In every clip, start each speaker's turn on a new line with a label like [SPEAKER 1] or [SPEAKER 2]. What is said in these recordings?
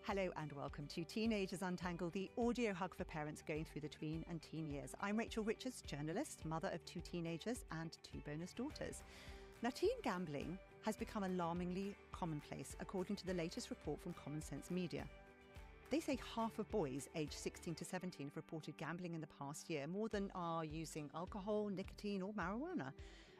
[SPEAKER 1] Hello and welcome to Teenagers Untangled, the audio hug for parents going through the tween and teen years. I'm Rachel Richards, journalist, mother of 2 teenagers and 2 bonus daughters. Now, teen gambling has become alarmingly commonplace, according to the latest report from Common Sense Media. They say half of boys aged 16 to 17 have reported gambling in the past year, more than are using alcohol, nicotine or marijuana.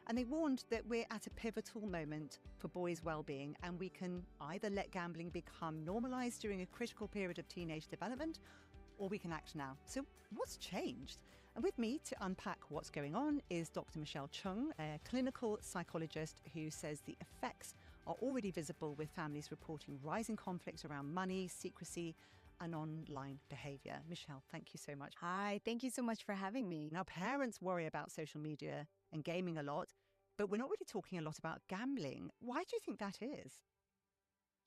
[SPEAKER 1] And they warned that we're at a pivotal moment for boys' well-being, and we can either let gambling become normalised during a critical period of teenage development, or we can act now. So what's changed? And with me to unpack what's going on is Dr. Michelle Chung, a clinical psychologist who says the effects are already visible, with families reporting rising conflicts around money, secrecy and online behaviour. Michelle, thank you so much.
[SPEAKER 2] Hi, thank you so much for having me.
[SPEAKER 1] Now, parents worry about social media and gaming a lot, but we're not really talking a lot about gambling. Why do you think that is?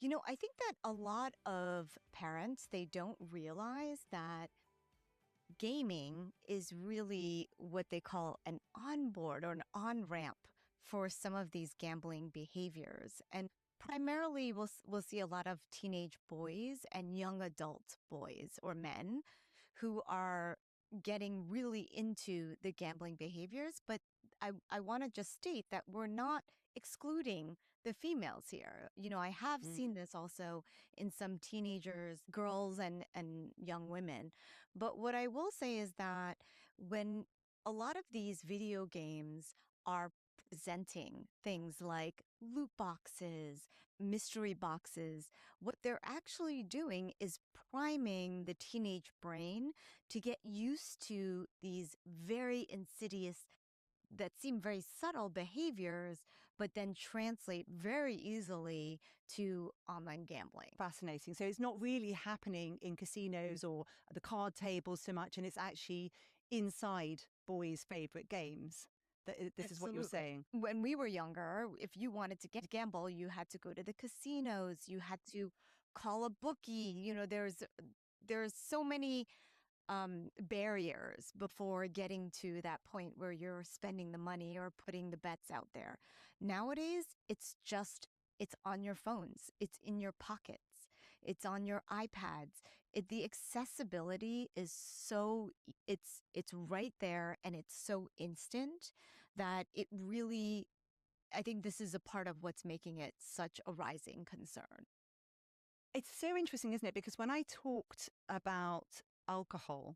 [SPEAKER 2] You know, I think that a lot of parents, they don't realize that gaming is really what they call an onboard or an on-ramp for some of these gambling behaviors. And primarily, we'll see a lot of teenage boys and young adult boys or men who are getting really into the gambling behaviors. But I want to just state that we're not excluding the females here. You know, I have seen this also in some teenagers, girls and young women. But what I will say is that when a lot of these video games are presenting things like loot boxes, mystery boxes, what they're actually doing is priming the teenage brain to get used to these very insidious, that seem very subtle behaviors, but then translate very easily to online gambling.
[SPEAKER 1] Fascinating. So it's not really happening in casinos or the card tables so much, and it's actually inside boys' favourite games. This is what you're saying.
[SPEAKER 2] When we were younger, if you wanted to gamble, you had to go to the casinos, you had to call a bookie. You know, there's so many barriers before getting to that point where you're spending the money or putting the bets out there. Nowadays, it's on your phones. It's in your pockets. It's on your iPads. The accessibility is it's right there, and it's so instant that it really, I think this is a part of what's making it such a rising concern.
[SPEAKER 1] It's so interesting, isn't it? Because when I talked about alcohol,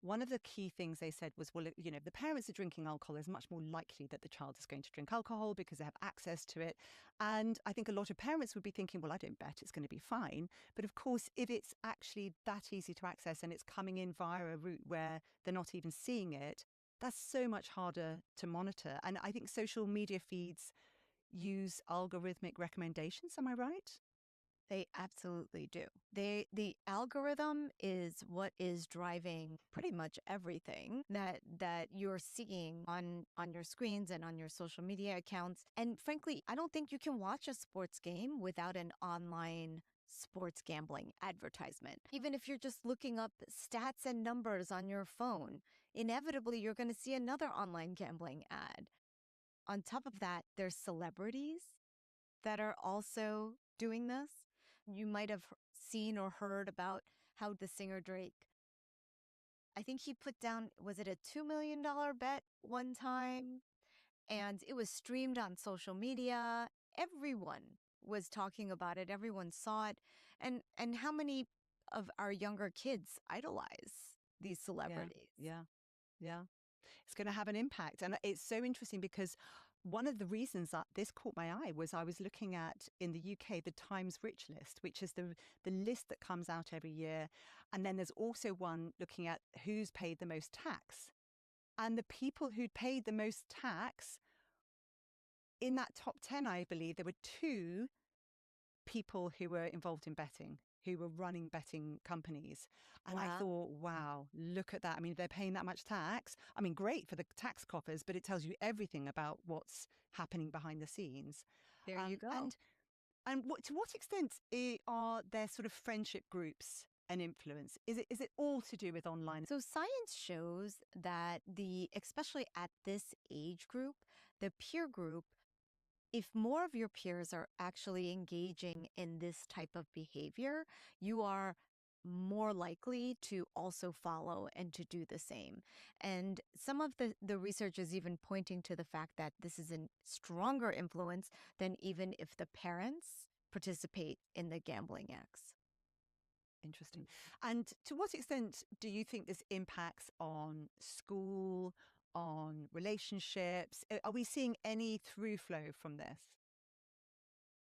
[SPEAKER 1] one of the key things they said was, well, you know, the parents are drinking alcohol, is much more likely that the child is going to drink alcohol because they have access to it. And I think a lot of parents would be thinking, well, I don't bet, it's going to be fine. But of course, if it's actually that easy to access and it's coming in via a route where they're not even seeing it, that's so much harder to monitor. And I think social media feeds use algorithmic recommendations. Am I right?
[SPEAKER 2] They absolutely do. The algorithm is what is driving pretty much everything that you're seeing on your screens and on your social media accounts. And frankly, I don't think you can watch a sports game without an online sports gambling advertisement. Even if you're just looking up stats and numbers on your phone, inevitably you're going to see another online gambling ad. On top of that, there's celebrities that are also doing this. You might have seen or heard about how the singer Drake, I think he put down, was it a $2 million bet one time? And it was streamed on social media. Everyone was talking about it. Everyone saw it. And how many of our younger kids idolize these celebrities?
[SPEAKER 1] Yeah. It's going to have an impact. And it's so interesting because one of the reasons that this caught my eye was I was looking at, in the UK, the Times Rich List, which is the list that comes out every year. And then there's also one looking at who's paid the most tax. And the people who'd paid the most tax, in that top 10, I believe, there were 2 people who were involved in betting, who were running betting companies. And I thought, wow, look at that. I mean, they're paying that much tax. I mean, great for the tax coffers, but it tells you everything about what's happening behind the scenes.
[SPEAKER 2] There you go.
[SPEAKER 1] And to what extent are there sort of friendship groups an influence? Is it all to do with online?
[SPEAKER 2] So science shows that especially at this age group, the peer group if more of your peers are actually engaging in this type of behavior, you are more likely to also follow and to do the same. And some of the research is even pointing to the fact that this is a stronger influence than even if the parents participate in the gambling acts.
[SPEAKER 1] Interesting. And to what extent do you think this impacts on school, on relationships? Are we seeing any through flow from this?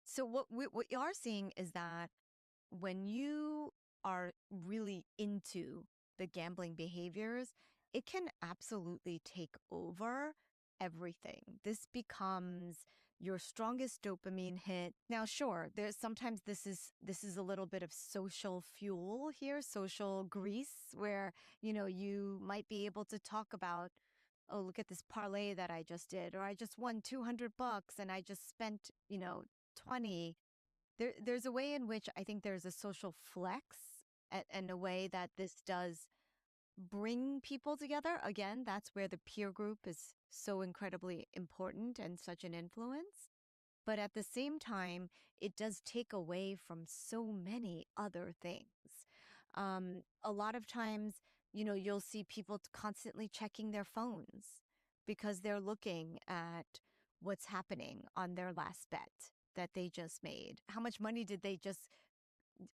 [SPEAKER 2] So what you are seeing is that when you are really into the gambling behaviors, it can absolutely take over everything. This becomes your strongest dopamine hit. Now, sure, there's sometimes this is a little bit of social fuel here, social grease, where you might be able to talk about, oh, look at this parlay that I just did, or I just won $200 and I just spent 20. There's a way in which I think there's a social flex and a way that this does bring people together. Again, that's where the peer group is so incredibly important and such an influence. But at the same time, it does take away from so many other things. A lot of times, you'll see people constantly checking their phones because they're looking at what's happening on their last bet that they just made. How much money did they just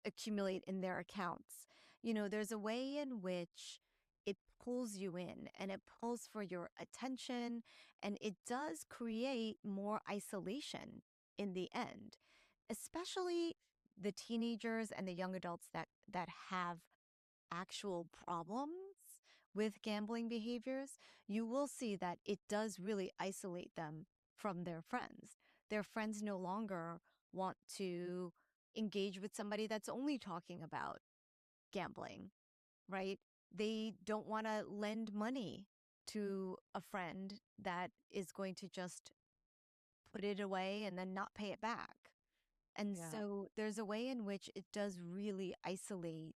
[SPEAKER 2] accumulate in their accounts? There's a way in which it pulls you in and it pulls for your attention, and it does create more isolation in the end, especially the teenagers and the young adults that have actual problems with gambling behaviors. You will see that it does really isolate them from their friends. Their friends no longer want to engage with somebody that's only talking about gambling, right? They don't want to lend money to a friend that is going to just put it away and then not pay it back. And
[SPEAKER 1] Yeah.
[SPEAKER 2] so there's a way in which it does really isolate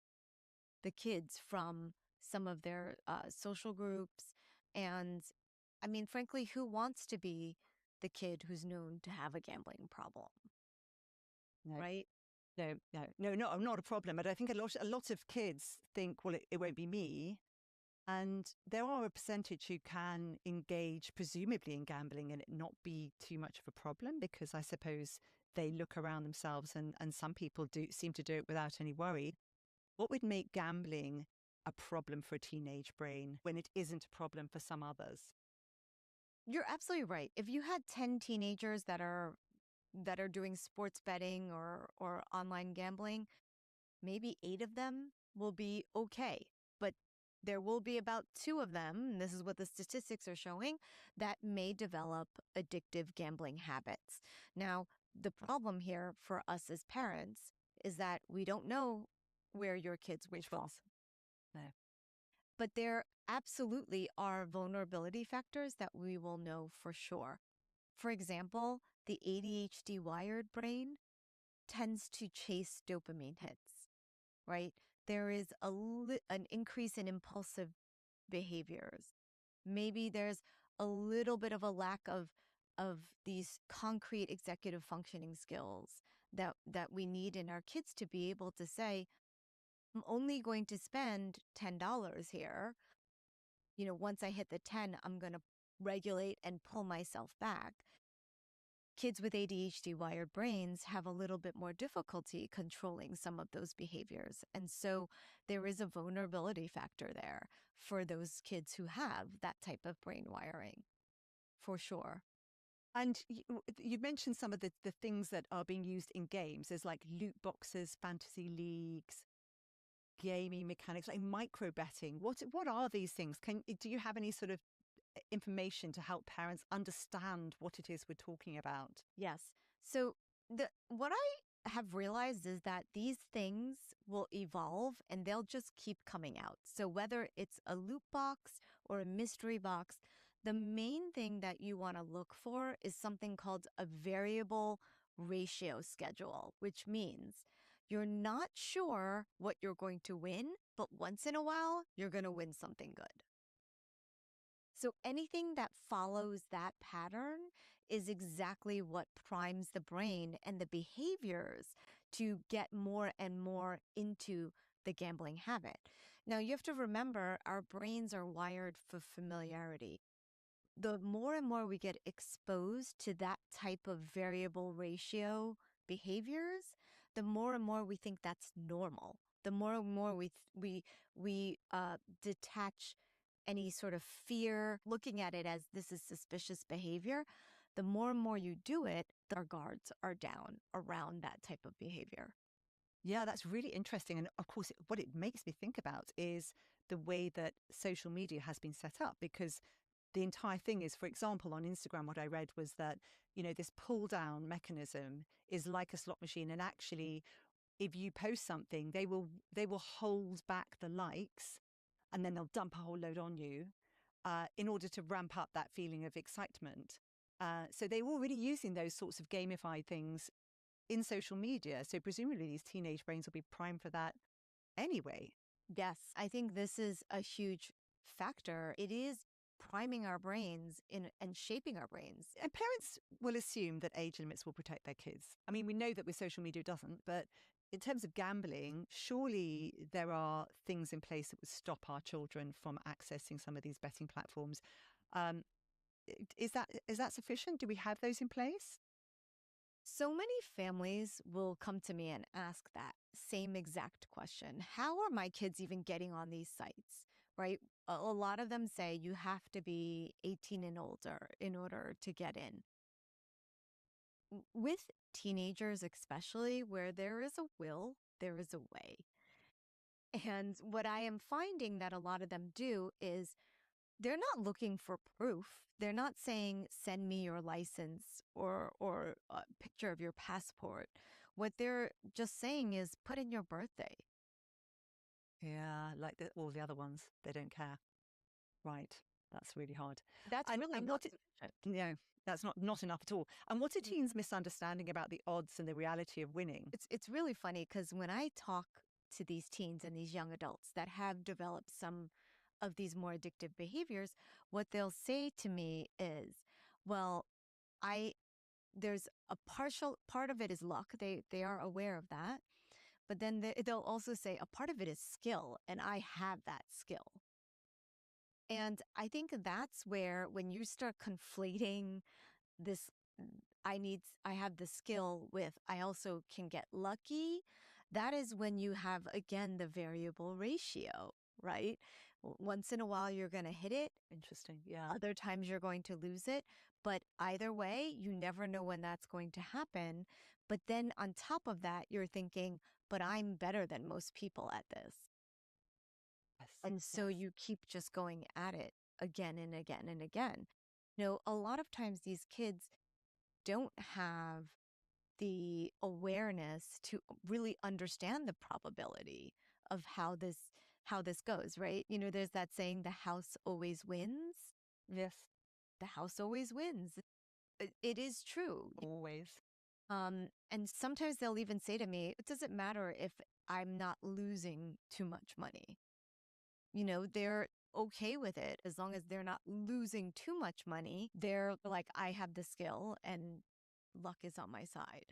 [SPEAKER 2] the kids from some of their social groups. And I mean, frankly, who wants to be the kid who's known to have a gambling problem,
[SPEAKER 1] No.
[SPEAKER 2] right?
[SPEAKER 1] No, not a problem. But I think a lot of kids think, well, it won't be me. And there are a percentage who can engage, presumably, in gambling and it not be too much of a problem, because I suppose they look around themselves and some people do seem to do it without any worry. What would make gambling a problem for a teenage brain when it isn't a problem for some others?
[SPEAKER 2] You're absolutely right. If you had 10 teenagers that are doing sports betting or online gambling, maybe 8 of them will be okay. But there will be about 2 of them, and this is what the statistics are showing, that may develop addictive gambling habits. Now, the problem here for us as parents is that we don't know where your kids will
[SPEAKER 1] Which
[SPEAKER 2] fall.
[SPEAKER 1] ones? No.
[SPEAKER 2] But there absolutely are vulnerability factors that we will know for sure. For example, the ADHD wired brain tends to chase dopamine hits, right? There is an increase in impulsive behaviors. Maybe there's a little bit of a lack of these concrete executive functioning skills that we need in our kids to be able to say, I'm only going to spend $10 here. Once I hit the 10, I'm going to regulate and pull myself back. Kids with ADHD wired brains have a little bit more difficulty controlling some of those behaviors. And so there is a vulnerability factor there for those kids who have that type of brain wiring, for sure.
[SPEAKER 1] And you mentioned some of the things that are being used in games. There's like loot boxes, fantasy leagues, gaming mechanics, like micro betting. What are these things? Do you have any sort of information to help parents understand what it is we're talking about?
[SPEAKER 2] Yes. So what I have realized is that these things will evolve and they'll just keep coming out. So whether it's a loot box or a mystery box, the main thing that you want to look for is something called a variable ratio schedule, which means you're not sure what you're going to win, but once in a while, you're going to win something good. So anything that follows that pattern is exactly what primes the brain and the behaviors to get more and more into the gambling habit. Now, you have to remember our brains are wired for familiarity. The more and more we get exposed to that type of variable ratio behaviors, the more and more we think that's normal. The more and more we detach any sort of fear, looking at it as this is suspicious behavior. The more and more you do it, our guards are down around that type of behavior.
[SPEAKER 1] Yeah, that's really interesting. And of course, what it makes me think about is the way that social media has been set up, because the entire thing is, for example, on Instagram, what I read was that, this pull down mechanism is like a slot machine. And actually, if you post something, they will hold back the likes, and then they'll dump a whole load on you in order to ramp up that feeling of excitement. So they're already using those sorts of gamified things in social media. So presumably these teenage brains will be primed for that anyway.
[SPEAKER 2] Yes, I think this is a huge factor. It is priming our brains and shaping our brains.
[SPEAKER 1] And parents will assume that age limits will protect their kids. I mean, we know that with social media it doesn't, but in terms of gambling, surely there are things in place that would stop our children from accessing some of these betting platforms. Um, is that sufficient? Do we have those in place?
[SPEAKER 2] So many families will come to me and ask that same exact question. How are my kids even getting on these sites? Right? A lot of them say you have to be 18 and older in order to get in. With teenagers, especially where there is a will, there is a way. And what I am finding that a lot of them do is they're not looking for proof. They're not saying, send me your license or a picture of your passport. What they're just saying is, put in your birthday.
[SPEAKER 1] Yeah, like all the other ones, they don't care. Right. That's really hard.
[SPEAKER 2] That's really
[SPEAKER 1] And
[SPEAKER 2] not
[SPEAKER 1] what
[SPEAKER 2] sufficient.
[SPEAKER 1] no, that's not enough at all. And what are
[SPEAKER 2] Mm.
[SPEAKER 1] teens' misunderstanding about the odds and the reality of winning?
[SPEAKER 2] It's really funny because when I talk to these teens and these young adults that have developed some of these more addictive behaviors, what they'll say to me is, well, I there's a partial part of it is luck. They are aware of that. But then they'll also say a part of it is skill, and I have that skill. And I think that's where when you start conflating this, I have the skill with, I also can get lucky, that is when you have, again, the variable ratio, right? Once in a while, you're going to hit it.
[SPEAKER 1] Interesting. Yeah.
[SPEAKER 2] Other times, you're going to lose it. But either way, you never know when that's going to happen. But then on top of that, you're thinking, but I'm better than most people at this.
[SPEAKER 1] Yes.
[SPEAKER 2] And so
[SPEAKER 1] Yes.
[SPEAKER 2] you keep just going at it again and again and again. A lot of times these kids don't have the awareness to really understand the probability of how this goes, right? There's that saying, the house always wins.
[SPEAKER 1] Yes.
[SPEAKER 2] The house always wins. It is true.
[SPEAKER 1] Always.
[SPEAKER 2] And sometimes they'll even say to me, it doesn't matter if I'm not losing too much money. They're okay with it as long as they're not losing too much money. They're like, I have the skill and luck is on my side.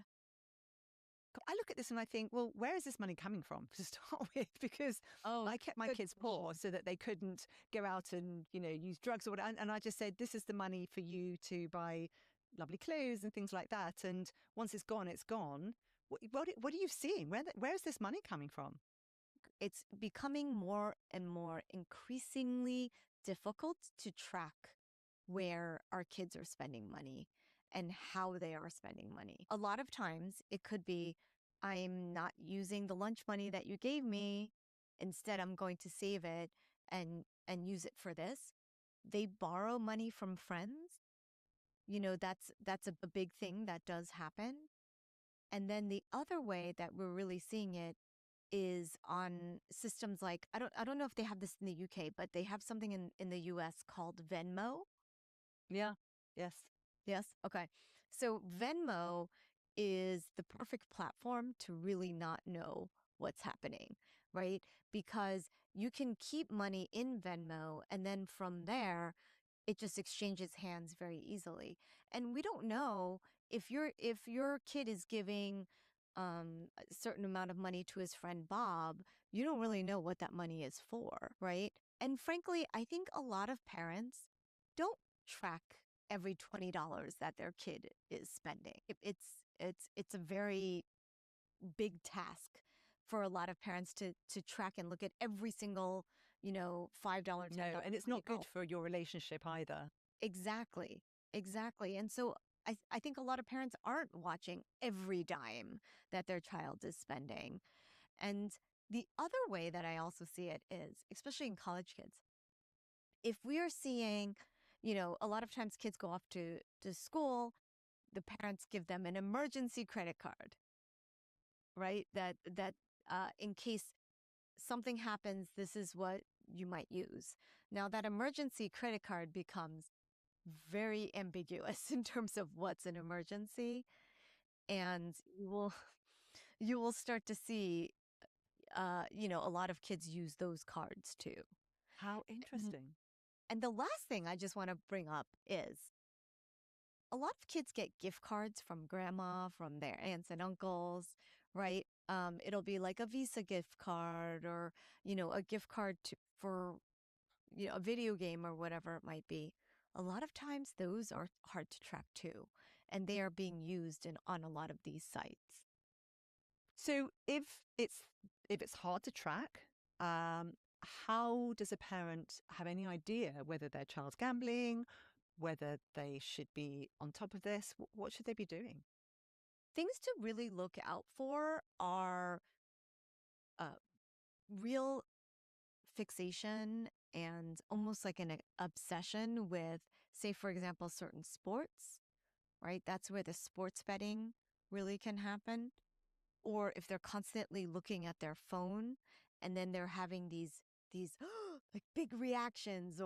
[SPEAKER 1] I look at this and I think, well, where is this money coming from to start with? Because
[SPEAKER 2] Oh,
[SPEAKER 1] I kept my
[SPEAKER 2] good
[SPEAKER 1] kids poor
[SPEAKER 2] question.
[SPEAKER 1] so that they couldn't go out and, use drugs or whatever. And I just said, this is the money for you to buy lovely clothes and things like that. And once it's gone, it's gone. What are you seeing? Where is this money coming from?
[SPEAKER 2] It's becoming more and more increasingly difficult to track where our kids are spending money and how they are spending money. A lot of times it could be, I'm not using the lunch money that you gave me. Instead, I'm going to save it and use it for this. They borrow money from friends. That's a big thing that does happen. And then the other way that we're really seeing it is on systems like, I don't know if they have this in the UK, but they have something in the US called Venmo.
[SPEAKER 1] Yeah. Yes.
[SPEAKER 2] Yes. Okay. So Venmo is the perfect platform to really not know what's happening, right? Because you can keep money in Venmo and then from there it just exchanges hands very easily. And we don't know if your kid is giving a certain amount of money to his friend Bob, you don't really know what that money is for, right? And frankly, I think a lot of parents don't track every $20 that their kid is spending. It's a very big task for a lot of parents to track and look at every single, $5,
[SPEAKER 1] No,
[SPEAKER 2] $10,
[SPEAKER 1] and it's not good
[SPEAKER 2] $20.
[SPEAKER 1] for your relationship either.
[SPEAKER 2] Exactly. Exactly. And so I think a lot of parents aren't watching every dime that their child is spending. And the other way that I also see it is, especially in college kids, if we are seeing, a lot of times kids go off to school, the parents give them an emergency credit card, right? That in case something happens, this is what you might use. Now that emergency credit card becomes very ambiguous in terms of what's an emergency, and you will start to see a lot of kids use those cards too.
[SPEAKER 1] How
[SPEAKER 2] And,
[SPEAKER 1] interesting.
[SPEAKER 2] and the last thing I just want to bring up is a lot of kids get gift cards from grandma, from their aunts and uncles, right? It'll be like a Visa gift card or, a gift card for, a video game or whatever it might be. A lot of times those are hard to track too, and they are being used on a lot of these sites.
[SPEAKER 1] So if it's hard to track, how does a parent have any idea whether their child's gambling, whether they should be on top of this? What should they be doing?
[SPEAKER 2] Things to really look out for are uh, real fixation and almost like an obsession with, say, for example, certain sports, right? That's where the sports betting really can happen. Or if they're constantly looking at their phone and then they're having these like big reactions,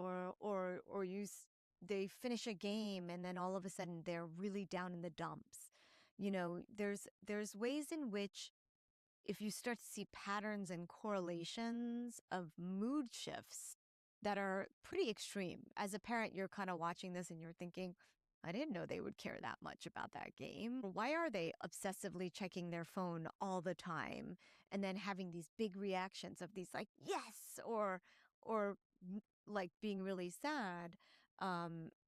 [SPEAKER 2] they finish a game and then all of a sudden they're really down in the dumps. There's ways in which if you start to see patterns and correlations of mood shifts that are pretty extreme. As a parent, you're kind of watching this and you're thinking, I didn't know they would care that much about that game. Why are they obsessively checking their phone all the time and then having these big reactions of these like yes or like being really sad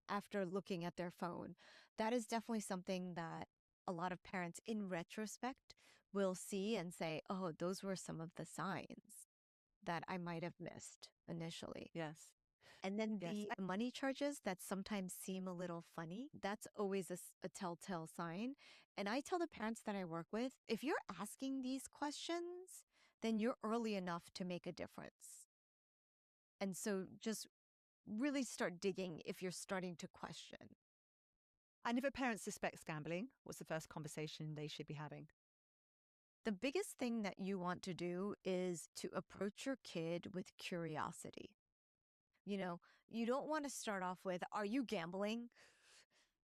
[SPEAKER 2] after looking at their phone? That is definitely something that a lot of parents in retrospect will see and say, oh, those were some of the signs that I might have missed initially.
[SPEAKER 1] Yes.
[SPEAKER 2] And then
[SPEAKER 1] Yes.
[SPEAKER 2] the money charges that sometimes seem a little funny, that's always a telltale sign. And I tell the parents that I work with, if you're asking these questions, then you're early enough to make a difference. And so just really start digging if you're starting to question.
[SPEAKER 1] And if a parent suspects gambling, what's the first conversation they should be having?
[SPEAKER 2] The biggest thing that you want to do is to approach your kid with curiosity. You don't want to start off with, are you gambling?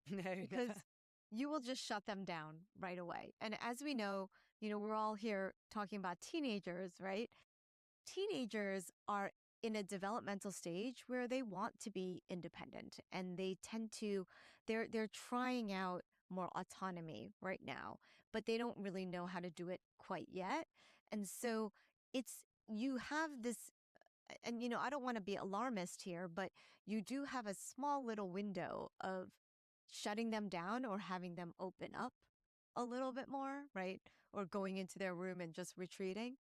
[SPEAKER 1] No,
[SPEAKER 2] Because
[SPEAKER 1] never.
[SPEAKER 2] you will just shut them down right away. And as we know, we're all here talking about teenagers, right? Teenagers are in a developmental stage where they want to be independent and they're trying out more autonomy right now, but they don't really know how to do it quite yet. And so you have this, and I don't want to be alarmist here, but you do have a small little window of shutting them down or having them open up a little bit more, right? Or going into their room and just retreating.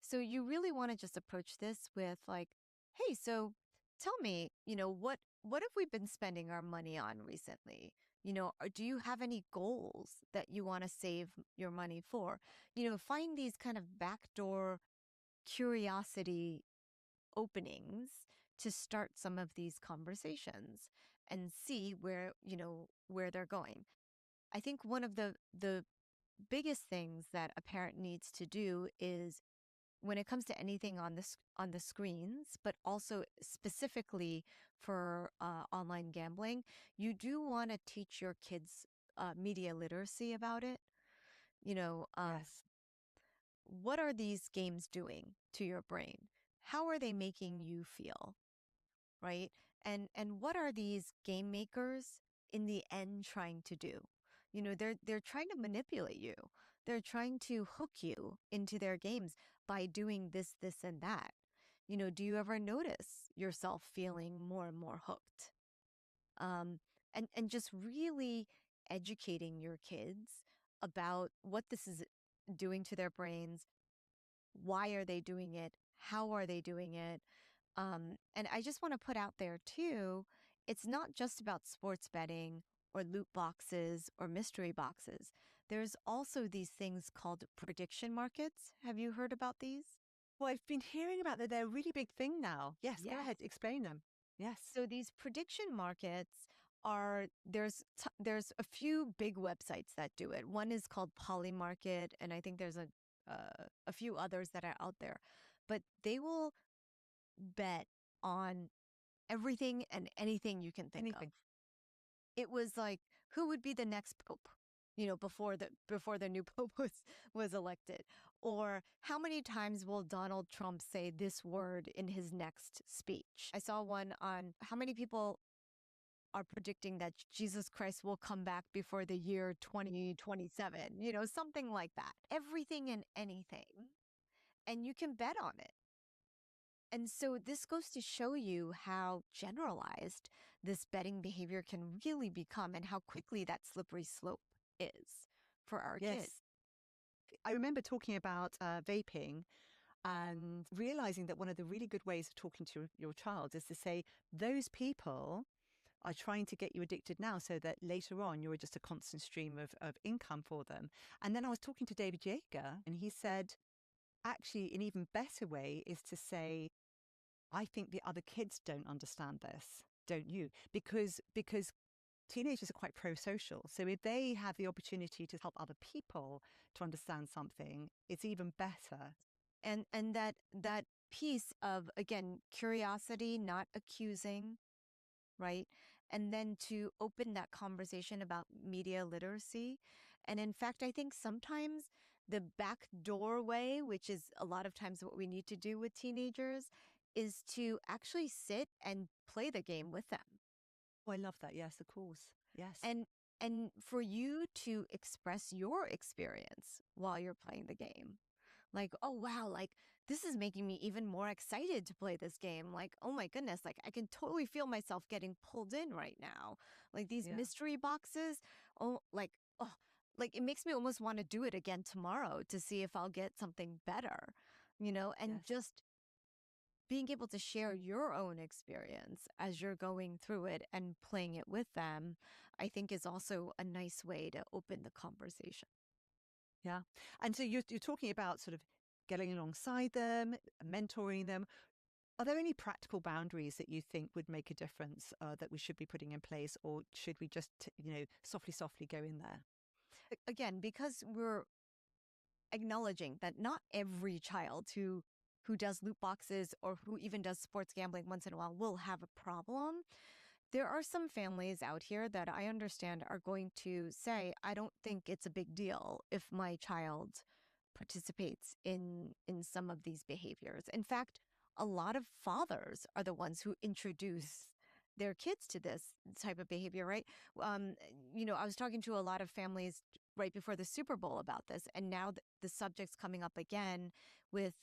[SPEAKER 2] So you really want to just approach this with like, hey, so tell me, what have we been spending our money on recently? Or do you have any goals that you want to save your money for? Find these kind of backdoor curiosity openings to start some of these conversations and see where they're going. I think one of the biggest things that a parent needs to do is when it comes to anything on the screens, but also specifically for online gambling, you do want to teach your kids media literacy about it. You know, um,
[SPEAKER 1] Yes.
[SPEAKER 2] what are these games doing to your brain? How are they making you feel? Right? And what are these game makers in the end trying to do? They're trying to manipulate you. They're trying to hook you into their games by doing this, and that. Do you ever notice yourself feeling more and more hooked? Um, and just really educating your kids about what this is doing to their brains. Why are they doing it? How are they doing it? And I just want to put out there too, it's not just about sports betting or loot boxes or mystery boxes. There's also these things called prediction markets. Have you heard about these?
[SPEAKER 1] Well, I've been hearing about that. They're a really big thing now. Yes, go
[SPEAKER 2] Yes.
[SPEAKER 1] ahead, explain them. Yes.
[SPEAKER 2] So these prediction markets there's a few big websites that do it. One is called Polymarket, and I think there's a few others that are out there. But they will bet on everything and anything you can think of.
[SPEAKER 1] Anything.
[SPEAKER 2] It was like, who would be the next pope, before the new pope was elected, or how many times will Donald Trump say this word in his next speech. I saw one on how many people are predicting that Jesus Christ will come back before the year 2027, something like that. Everything and anything, and you can bet on it. And so this goes to show you how generalized this betting behavior can really become and how quickly that slippery slope is for our
[SPEAKER 1] Yes.
[SPEAKER 2] kids.
[SPEAKER 1] I remember talking about vaping and realizing that one of the really good ways of talking to your child is to say, those people are trying to get you addicted now so that later on you're just a constant stream of income for them. And then I was talking to David Yeager, and he said, actually, an even better way is to say, I think the other kids don't understand this, don't you? Because teenagers are quite pro-social. So if they have the opportunity to help other people to understand something, it's even better.
[SPEAKER 2] And that piece of, again, curiosity, not accusing, right? And then to open that conversation about media literacy. And in fact, I think sometimes the back doorway, which is a lot of times what we need to do with teenagers, is to actually sit and play the game with them.
[SPEAKER 1] Oh, I love that. Yes, of course. Yes.
[SPEAKER 2] And for you to express your experience while you're playing the game. Like, oh, wow, like this is making me even more excited to play this game. Like, oh my goodness, like I can totally feel myself getting pulled in right now. Like these mystery boxes, oh, like it makes me almost want to do it again tomorrow to see if I'll get something better, and just being able to share your own experience as you're going through it and playing it with them, I think is also a nice way to open the conversation.
[SPEAKER 1] Yeah. And so you're talking about sort of getting alongside them, mentoring them. Are there any practical boundaries that you think would make a difference that we should be putting in place, or should we just, softly go in there?
[SPEAKER 2] Again, because we're acknowledging that not every child who does loot boxes or who even does sports gambling once in a while will have a problem. There are some families out here that I understand are going to say, I don't think it's a big deal if my child participates in some of these behaviors. In fact, a lot of fathers are the ones who introduce their kids to this type of behavior, right? Um, I was talking to a lot of families right before the Super Bowl about this, and now the subject's coming up again with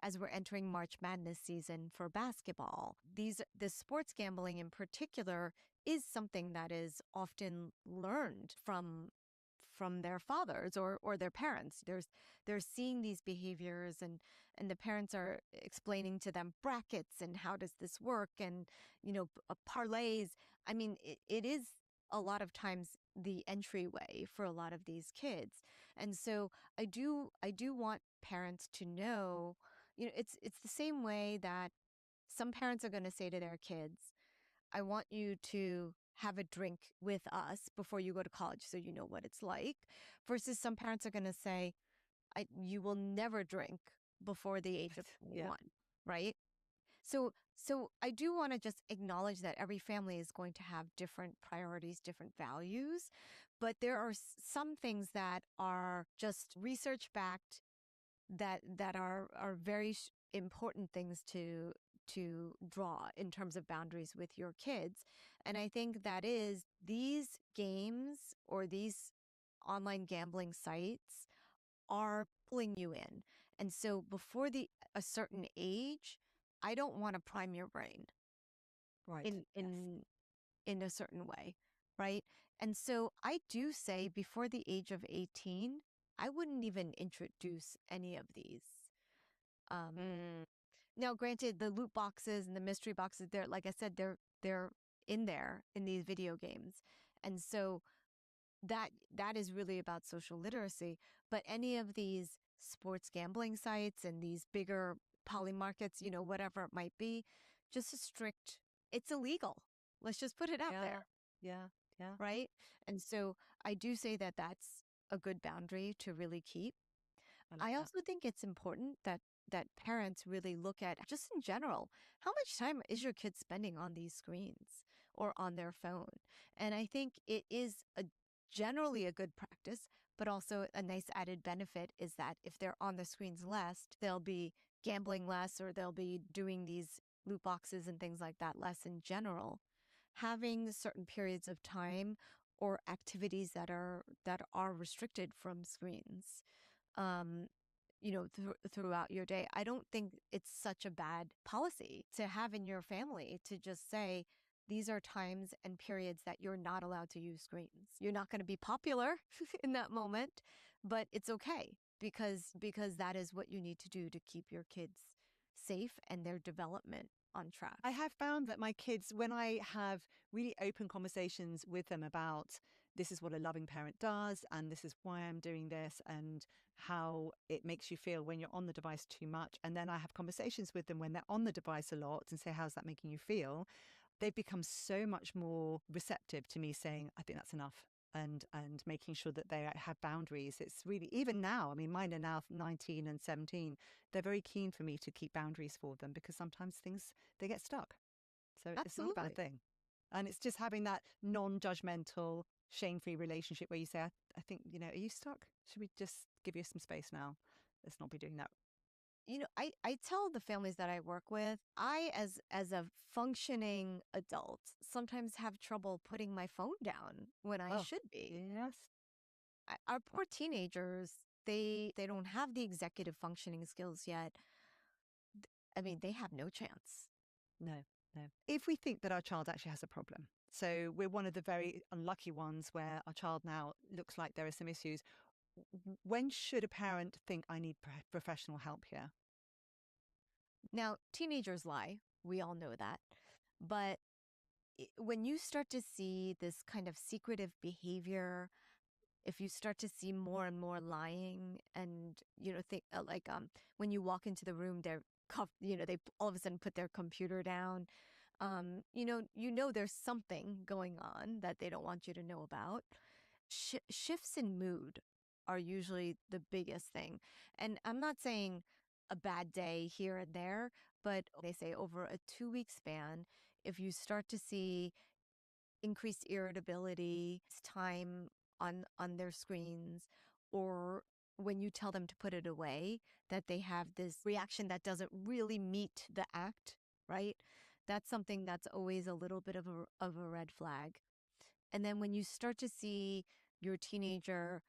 [SPEAKER 2] as we're entering March Madness season for basketball. The sports gambling in particular is something that is often learned from their fathers or their parents. They're seeing these behaviors, and the parents are explaining to them brackets and how does this work, and parlays. I mean, it is a lot of times the entryway for a lot of these kids. And so I do want parents to know, it's the same way that some parents are going to say to their kids, I want you to have a drink with us before you go to college so you know what it's like, versus some parents are going to say, you will never drink before the age of 21, right? So I do want to just acknowledge that every family is going to have different priorities, different values, but there are some things that are just research backed that are very important things to draw in terms of boundaries with your kids. And I think that is these games or these online gambling sites are pulling you in. And so before a certain age, I don't want to prime your brain
[SPEAKER 1] Right.
[SPEAKER 2] in
[SPEAKER 1] Yes.
[SPEAKER 2] in a certain way, right? And so I do say before the age of 18, I wouldn't even introduce any of these. Um, Now, granted, the loot boxes and the mystery boxes, they're like I said, they're in there in these video games, and so that is really about social literacy. But any of these sports gambling sites and these bigger poly markets, whatever it might be, just a strict, it's illegal. Let's just put it out there,
[SPEAKER 1] Yeah. Yeah.
[SPEAKER 2] right? And so I do say that that's a good boundary to really keep.
[SPEAKER 1] I
[SPEAKER 2] I
[SPEAKER 1] like
[SPEAKER 2] also think it's important that parents really look at just in general, how much time is your kid spending on these screens or on their phone? And I think it is generally a good practice, but also a nice added benefit is that if they're on the screens less, they'll be gambling less or they'll be doing these loot boxes and things like that less in general. Having certain periods of time or activities that are restricted from screens um, throughout your day. I don't think it's such a bad policy to have in your family to just say, these are times and periods that you're not allowed to use screens. You're not going to be popular in that moment, but it's okay because that is what you need to do to keep your kids safe and their development on track.
[SPEAKER 1] I have found that my kids, when I have really open conversations with them about this is what a loving parent does, and this is why I'm doing this, and how it makes you feel when you're on the device too much. And then I have conversations with them when they're on the device a lot and say, how's that making you feel? They've become so much more receptive to me saying, I think that's enough. And making sure that they have boundaries. It's really, even now, I mean, mine are now 19 and 17. They're very keen for me to keep boundaries for them because sometimes things, they get stuck. So it's not a bad
[SPEAKER 2] Absolutely.
[SPEAKER 1] thing. And it's just having that non-judgmental, shame-free relationship where you say, I think, are you stuck? Should we just give you some space now? Let's not be doing that.
[SPEAKER 2] I tell the families that I work with, I as a functioning adult sometimes have trouble putting my phone down when I
[SPEAKER 1] Oh,
[SPEAKER 2] should be.
[SPEAKER 1] yes.
[SPEAKER 2] Our poor teenagers, they don't have the executive functioning skills yet. I mean, they have no chance.
[SPEAKER 1] No, no. If we think that our child actually has a problem, so we're one of the very unlucky ones where our child now looks like there are some issues, when should a parent think I need professional help here?
[SPEAKER 2] Now, teenagers lie. We all know that. But when you start to see this kind of secretive behavior, if you start to see more and more lying and, think when you walk into the room, they're they all of a sudden put their computer down. There's something going on that they don't want you to know about. Shifts in mood are usually the biggest thing. And I'm not saying a bad day here and there, but they say over a 2 week span, if you start to see increased irritability, time on their screens, or when you tell them to put it away, that they have this reaction that doesn't really meet the act, right? That's something that's always a little bit of a red flag. And then when you start to see your teenager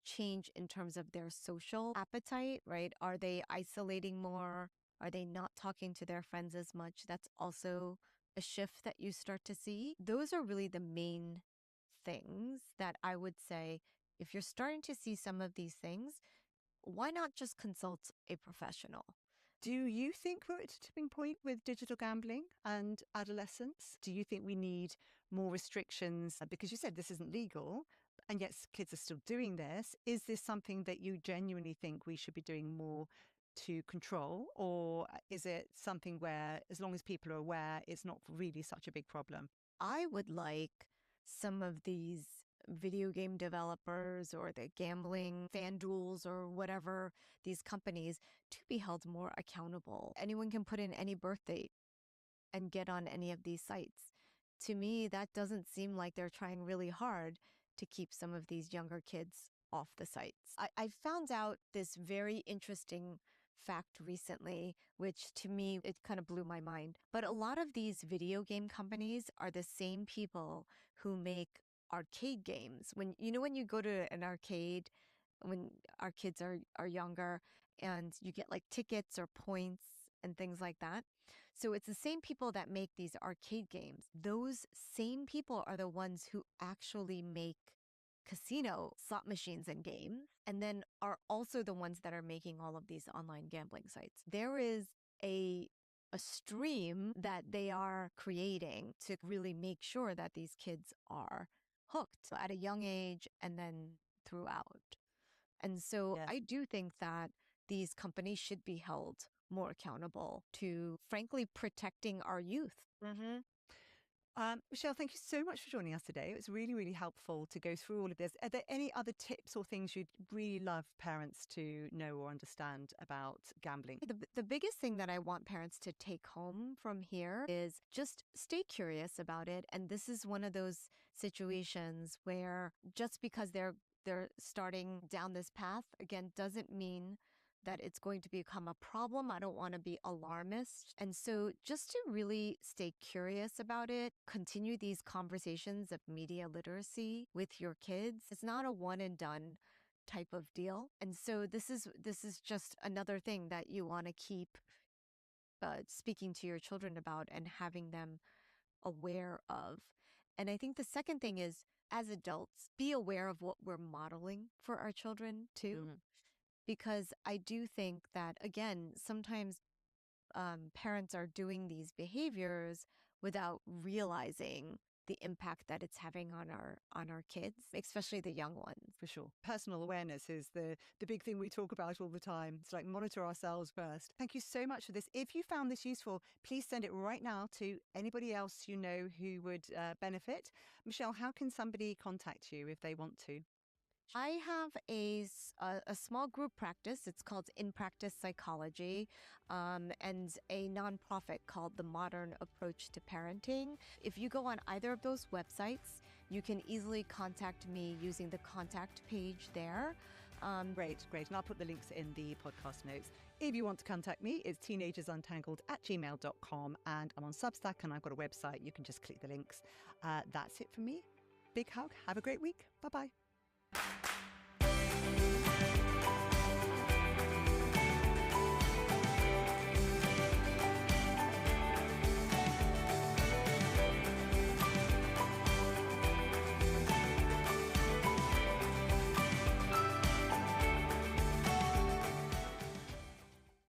[SPEAKER 2] change in terms of their social appetite, right? Are they isolating more? Are they not talking to their friends as much? That's also a shift that you start to see. Those are really the main things that I would say if you're starting to see some of these things, why not just consult a professional?
[SPEAKER 1] Do you think we're at a tipping point with digital gambling and adolescence? Do you think we need more restrictions? Because you said this isn't legal, and yet kids are still doing this. Is this something that you genuinely think we should be doing more to control? Or is it something where, as long as people are aware, it's not really such a big problem?
[SPEAKER 2] I would like some of these video game developers or the gambling FanDuels or whatever these companies to be held more accountable. Anyone can put in any birth date and get on any of these sites. To me, that doesn't seem like they're trying really hard to keep some of these younger kids off the sites. I found out this very interesting fact recently, which to me, it kind of blew my mind. But a lot of these video game companies are the same people who make arcade games. When you go to an arcade, when our kids are younger, and you get like tickets or points and things like that. So it's the same people that make these arcade games. Those same people are the ones who actually make casino slot machines and games, and then are also the ones that are making all of these online gambling sites. There is a stream that they are creating to really make sure that these kids are hooked at a young age and then throughout. And so
[SPEAKER 1] Yes.
[SPEAKER 2] I do think that these companies should be held more accountable to, frankly, protecting our youth.
[SPEAKER 1] Mm-hmm. Michelle, thank you so much for joining us today. It was really, really helpful to go through all of this. Are there any other tips or things you'd really love parents to know or understand about gambling?
[SPEAKER 2] The biggest thing that I want parents to take home from here is just stay curious about it. And this is one of those situations where just because they're starting down this path, again, doesn't mean that it's going to become a problem. I don't want to be alarmist. And so just to really stay curious about it, continue these conversations of media literacy with your kids. It's not a one and done type of deal. And so this is just another thing that you want to keep speaking to your children about and having them aware of. And I think the second thing is, as adults, be aware of what we're modeling for our children too.
[SPEAKER 1] Mm-hmm.
[SPEAKER 2] Because I do think that, again, sometimes parents are doing these behaviors without realizing the impact that it's having on our kids, especially the young ones.
[SPEAKER 1] For sure. Personal awareness is the big thing we talk about all the time. It's like monitor ourselves first. Thank you so much for this. If you found this useful, please send it right now to anybody else you know who would benefit. Michelle, how can somebody contact you if they want to?
[SPEAKER 2] I have a small group practice. It's called In Practice Psychology, and a nonprofit called The Modern Approach to Parenting. If you go on either of those websites, you can easily contact me using the contact page there.
[SPEAKER 1] Great. And I'll put the links in the podcast notes. If you want to contact me, it's teenagersuntangled@gmail.com. And I'm on Substack and I've got a website. You can just click the links. That's it from me. Big hug. Have a great week. Bye-bye.